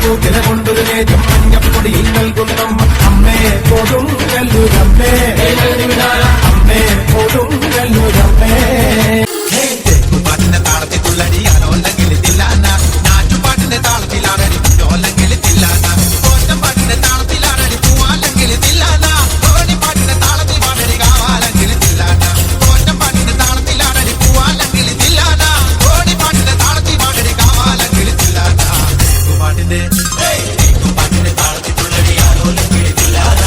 പൂക്കില കൊണ്ടൊരു നേരം മഞ്ഞപ്പൊടിയിൽ നൽകുന്ന അമ്മേ കൊടുങ്ങല്ലൂരമ്മേ അമ്മേ കൊടുങ്ങല്ലൂരമ്മേ പാട്ടിന്റെ താളത്തിൽ തുള്ളടിയാലോ അല്ലെങ്കിൽ തില്ലാന നാട്ടുപാട്ടിന്റെ താളത്തിലാണടി അല്ലെങ്കിൽ തില്ലാന കോറ്റം പാട്ടിന്റെ താളത്തിലാണടി പൂവാല്ലെങ്കിൽ തില്ലാന കോണി പാട്ടിന്റെ താളത്തിൽ പാടടി കാവാലെങ്കിൽ തില്ലാന കോറ്റം പാട്ടിന്റെ താളത്തിലാണടി പൂവാലെങ്കിൽ തില്ലാന കോണി പാട്ടിന്റെ താളത്തിൽ പാടടി കാവാലെങ്കിൽ തില്ലാന പാട്ടിന്റെ താളത്തിൽ തുള്ളടിയാലോ അല്ലെങ്കിൽ തില്ലാന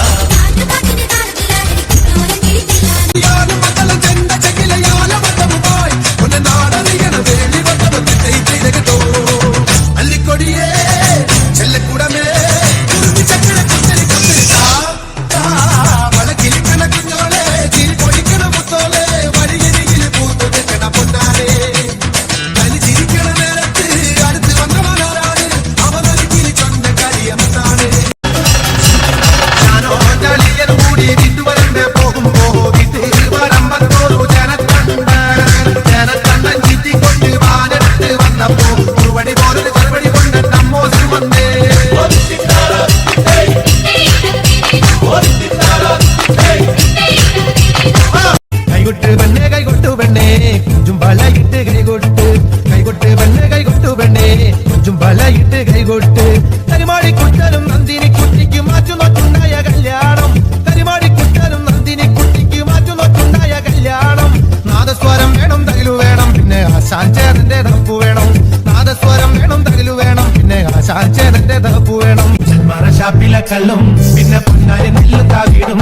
കൈകൊട്ട് കരിമാടിക്കുട്ടനും നന്ദിനി കുട്ടിക്ക് മാറ്റുന്നോട്ടുണ്ടായ കല്യാണം കരിമാടിക്കുട്ടനും നന്ദിനി കുട്ടിക്ക് മാറ്റുന്നോട്ടുണ്ടായ കല്യാണം നാദസ്വരം വേണം തകിലു വേണം പിന്നെ ആശാഞ്ചേരന്റെ തപ്പു വേണം നാദസ്വരം വേണം തകിലു വേണം പിന്നെ ആശാഞ്ചേരന്റെ തപ്പു വേണം ജന്മറ ഷാപ്പിലെ കള്ളും പിന്നെ പൊന്നാരി നെല്ല് താകിടും